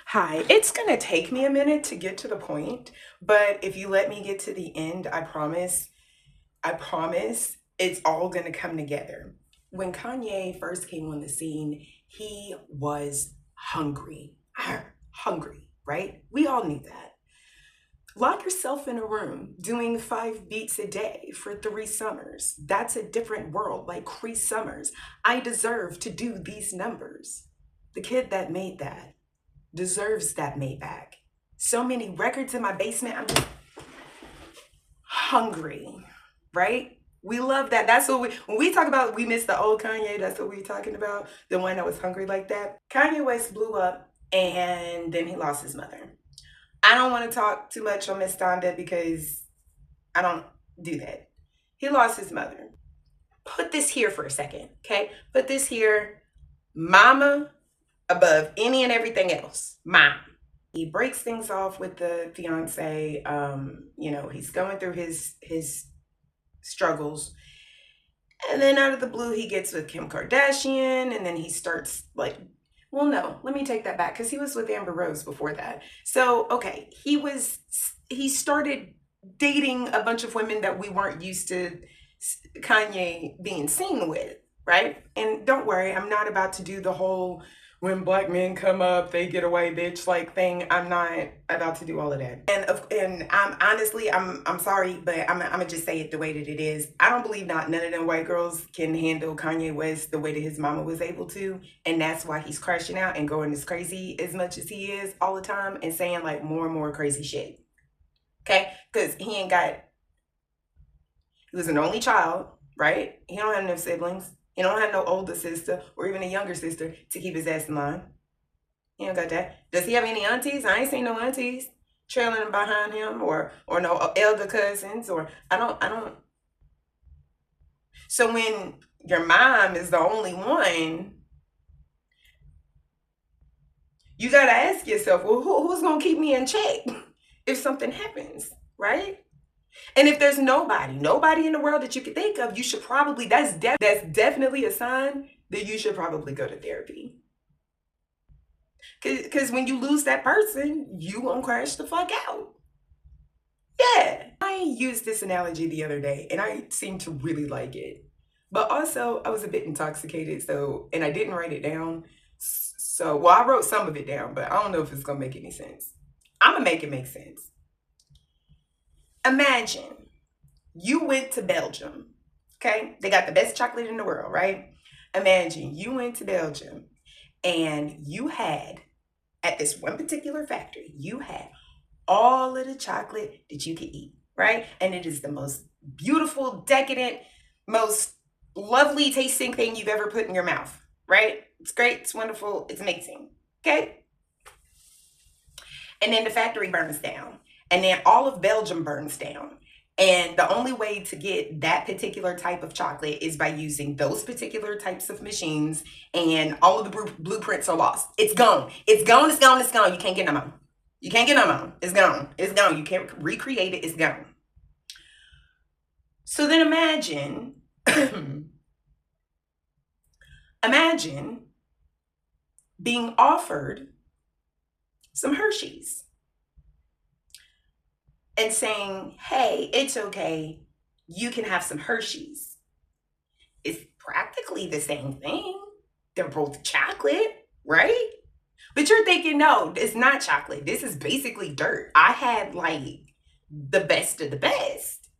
Hi, it's gonna take me a minute to get to the point, but if you let me get to the end, I promise it's all gonna come together. When Kanye first came on the scene, he was hungry. Hungry, right? We all knew that. Lock yourself in a room doing 5 beats a day for 3 summers. That's a different world, like Cree Summers. I deserve to do these numbers. The kid that made that deserves that Maybach. So many records in my basement. I'm just hungry, right? We love that. That's what when we talk about we miss the old Kanye, that's what we're talking about. The one that was hungry like that. Kanye West blew up and then he lost his mother. I don't want to talk too much on Miss Donda because I don't do that. He lost his mother. Put this here for a second, okay? Put this here. Mama above any and everything else. Mom. He breaks things off with the fiance. He's going through his struggles, and then out of the blue, he gets with Kim Kardashian, and then he starts like, well, no, let me take that back because he was with Amber Rose before that. So okay, he started dating a bunch of women that we weren't used to Kanye being seen with, right? And don't worry, I'm not about to do the whole when black men come up, they get away, bitch, like thing. I'm not about to do all of that. And I'm honestly, I'm sorry, but I'm gonna just say it the way that it is. I don't believe none of them white girls can handle Kanye West the way that his mama was able to, and that's why he's crashing out and going as crazy as much as he is all the time and saying like more and more crazy shit. Okay, because he was an only child, right? He don't have no siblings. He don't have no older sister or even a younger sister to keep his ass in line. He don't got that. Does he have any aunties? I ain't seen no aunties trailing behind him or no elder cousins or I don't. So when your mom is the only one, you gotta ask yourself, well, who's gonna keep me in check if something happens, right? And if there's nobody in the world that you could think of, you should probably that's definitely a sign that you should probably go to therapy. Cause when you lose that person, you gonna crash the fuck out. Yeah. I used this analogy the other day and I seem to really like it. But also I was a bit intoxicated, and I didn't write it down. So well, I wrote some of it down, but I don't know if it's gonna make any sense. I'm gonna make it make sense. Imagine you went to Belgium. Okay? They got the best chocolate in the world, right? Imagine you went to Belgium and you had, at this one particular factory, you had all of the chocolate that you could eat, right? And it is the most beautiful, decadent, most lovely tasting thing you've ever put in your mouth, right? It's great, it's wonderful, it's amazing, okay? And then the factory burns down, and then all of Belgium burns down. And the only way to get that particular type of chocolate is by using those particular types of machines, and all of the blueprints are lost. It's gone. It's gone. It's gone. It's gone. You can't get no more. You can't get no more. It's gone. It's gone. You can't recreate it. It's gone. So then imagine, imagine being offered some Hershey's and saying, hey, it's okay. You can have some Hershey's. It's practically the same thing. They're both chocolate, right? But you're thinking, no, it's not chocolate. This is basically dirt. I had like the best of the best.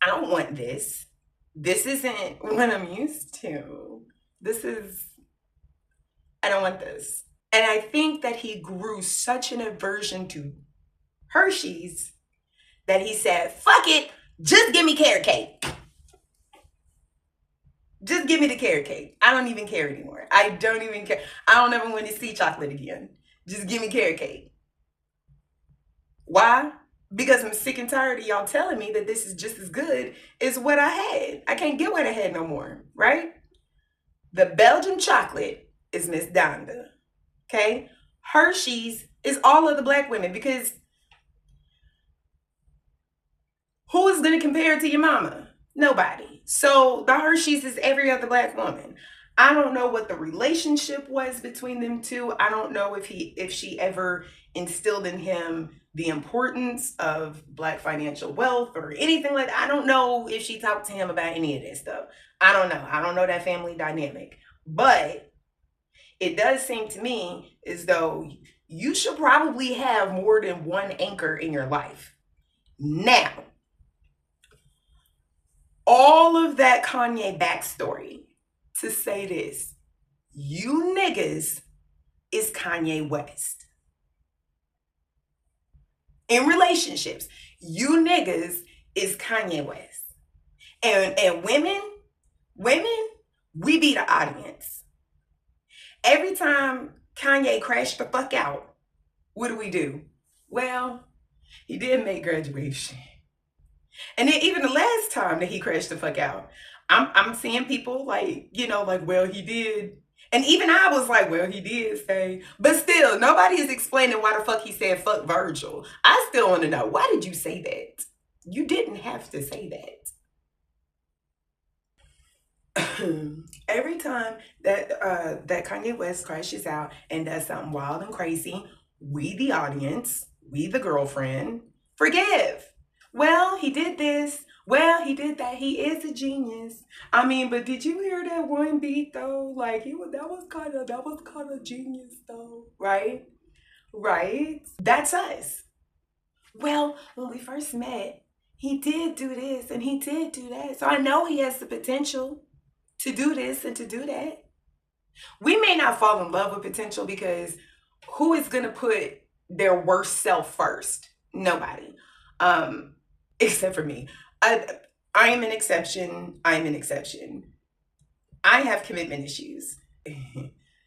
I don't want this. This isn't what I'm used to. I don't want this. And I think that he grew such an aversion to Hershey's that he said, fuck it, just give me carrot cake. Just give me the carrot cake. I don't even care anymore. I don't even care. I don't ever want to see chocolate again. Just give me carrot cake. Why? Because I'm sick and tired of y'all telling me that this is just as good as what I had. I can't get what I had no more, right? The Belgian chocolate is Miss Donda. Okay? Hershey's is all of the black women, because who is going to compare it to your mama? Nobody. So the Hershey's is every other black woman. I don't know what the relationship was between them two. I don't know if she ever instilled in him the importance of Black financial wealth or anything like that. I don't know if she talked to him about any of this stuff. I don't know. I don't know that family dynamic. But it does seem to me as though you should probably have more than one anchor in your life. Now, all of that Kanye backstory to say this: you niggas is Kanye West. In relationships, you niggas is Kanye West. And women, we be the audience. Every time Kanye crashed the fuck out, what do? Well, he did make graduation. And then even the last time that he crashed the fuck out, I'm seeing people like, like, well, he did. And even I was like, well, he did say, but still, nobody is explaining why the fuck he said fuck Virgil. I still want to know, why did you say that? You didn't have to say that. Every time that Kanye West crashes out and does something wild and crazy, we the audience, we the girlfriend, forgive. Well, he did this. Well, he did that. He is a genius. I mean, but did you hear that one beat though? Like that was kind of genius though, right? Right? That's us. Well, when we first met, he did do this and he did do that. So I know he has the potential to do this and to do that. We may not fall in love with potential because who is going to put their worst self first? Nobody. Except for me. I am an exception. I'm an exception. I have commitment issues.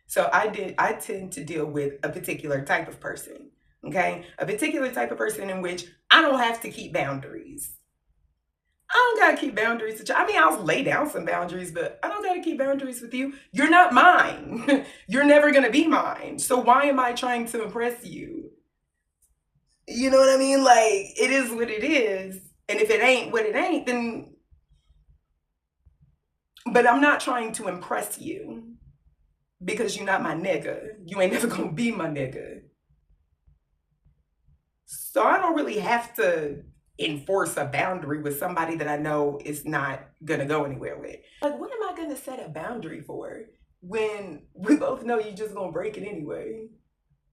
So I tend to deal with a particular type of person. Okay? A particular type of person in which I don't have to keep boundaries. I don't gotta keep boundaries with you. I mean, I'll lay down some boundaries, but I don't gotta keep boundaries with you. You're not mine. You're never gonna be mine. So why am I trying to impress you? You know what I mean? Like, it is what it is. And if it ain't what it ain't, then. But I'm not trying to impress you because you're not my nigga. You ain't never gonna be my nigga. So I don't really have to enforce a boundary with somebody that I know is not gonna go anywhere with. Like, what am I gonna set a boundary for when we both know you're just gonna break it anyway?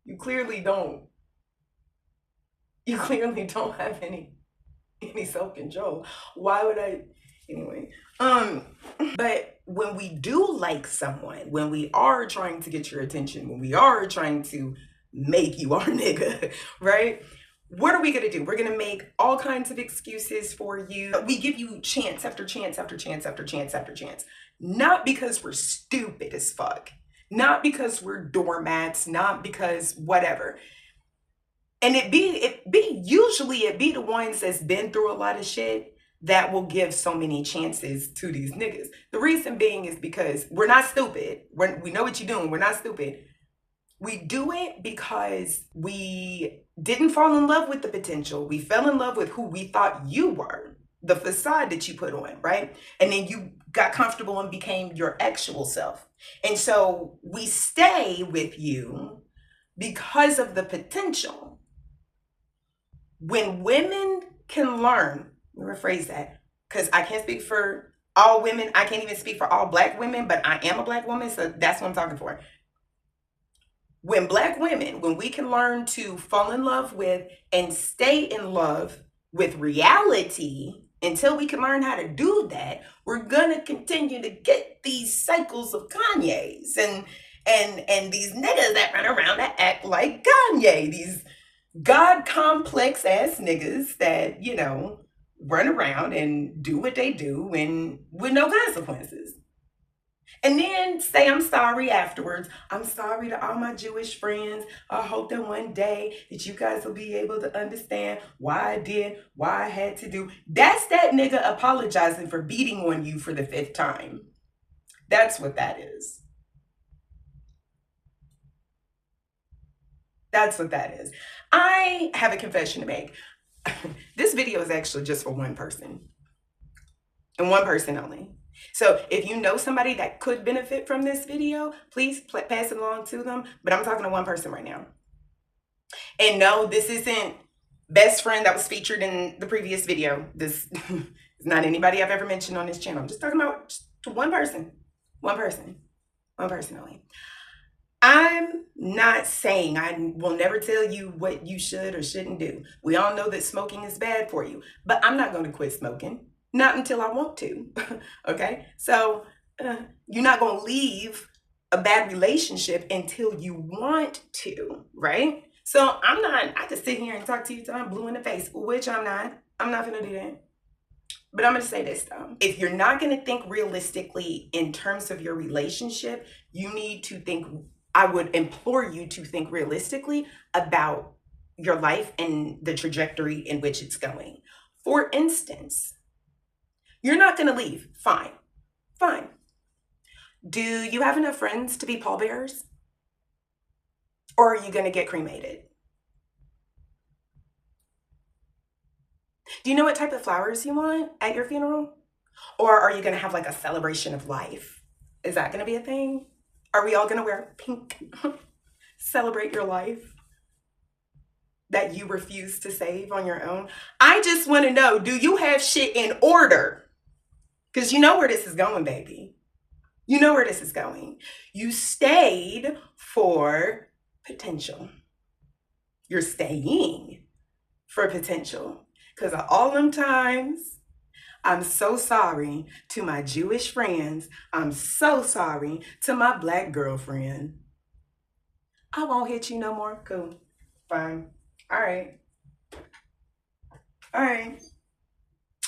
You clearly don't. You clearly don't have any self-control. Why would I? Anyway, but when we do like someone, when we are trying to get your attention, when we are trying to make you our nigga, right? What are we gonna do? We're gonna make all kinds of excuses for you. We give you chance after chance after chance after chance after chance. Not because we're stupid as fuck. Not because we're doormats, not because whatever. And it be usually the ones that's been through a lot of shit that will give so many chances to these niggas. The reason being is because we're not stupid. We know what you're doing. We're not stupid. We do it because we didn't fall in love with the potential. We fell in love with who we thought you were, the facade that you put on, right? And then you got comfortable and became your actual self. And so we stay with you because of the potential. When women can learn, let me rephrase that, because I can't speak for all women. I can't even speak for all Black women, but I am a Black woman, so that's what I'm talking for. When Black women, when we can learn to fall in love with and stay in love with reality until we can learn how to do that, we're gonna continue to get these cycles of Kanye's and these niggas that run around that act like Kanye, these God complex ass niggas that, run around and do what they do and with no consequences. And then say I'm sorry afterwards. I'm sorry to all my Jewish friends. I hope that one day that you guys will be able to understand why I did, why I had to do. That's that nigga apologizing for beating on you for the 5th time. That's what that is. That's what that is. I have a confession to make. This video is actually just for one person. And one person only. So if you know somebody that could benefit from this video, please pass it along to them. But I'm talking to one person right now. And no, this isn't best friend that was featured in the previous video. This is not anybody I've ever mentioned on this channel. I'm just talking about just one person. One person. One person only. I'm not saying I will never tell you what you should or shouldn't do. We all know that smoking is bad for you, but I'm not going to quit smoking. Not until I want to. Okay? So you're not going to leave a bad relationship until you want to, right? So I just sit here and talk to you till I'm blue in the face, which I'm not. I'm not going to do that. But I'm going to say this though. If you're not going to think realistically in terms of your relationship, you need to think, I would implore you to think realistically about your life and the trajectory in which it's going. For instance, you're not going to leave. Fine. Fine. Do you have enough friends to be pallbearers? Or are you going to get cremated? Do you know what type of flowers you want at your funeral? Or are you going to have like a celebration of life? Is that going to be a thing? Are we all going to wear pink? Celebrate your life that you refuse to save on your own? I just want to know, do you have shit in order? Because you know where this is going, baby. You know where this is going. You stayed for potential. You're staying for potential. Because of all them times, I'm so sorry to my Jewish friends. I'm so sorry to my black girlfriend. I won't hit you no more. Cool. Fine. All right. All right.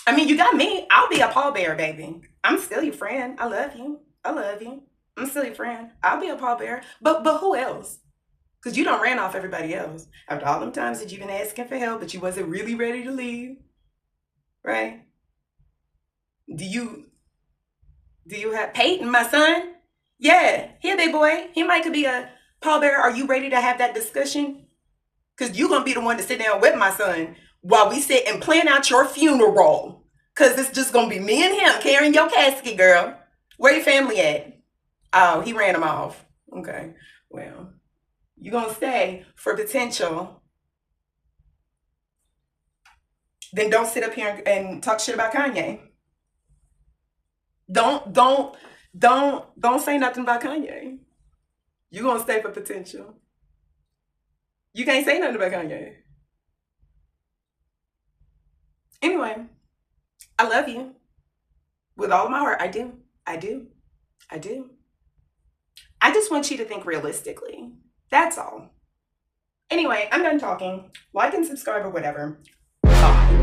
I mean, you got me. I'll be a pallbearer, baby. I'm still your friend. I love you. I love you. I'm still your friend. I'll be a pallbearer. But who else? Because you done ran off everybody else. After all them times that you've been asking for help, but you wasn't really ready to leave. Right? Do you have Peyton, my son? Yeah, he a big boy. He might could be a pallbearer. Are you ready to have that discussion? Because you're going to be the one to sit down with my son while we sit and plan out your funeral. Because it's just going to be me and him carrying your casket, girl. Where your family at? Oh, he ran them off. Okay, well, you're going to stay for potential. Then don't sit up here and talk shit about Kanye. Don't say nothing about Kanye. You're going to stay for potential. You can't say nothing about Kanye. Anyway, I love you. With all of my heart, I do. I do. I do. I just want you to think realistically. That's all. Anyway, I'm done talking. Like and subscribe or whatever. Bye.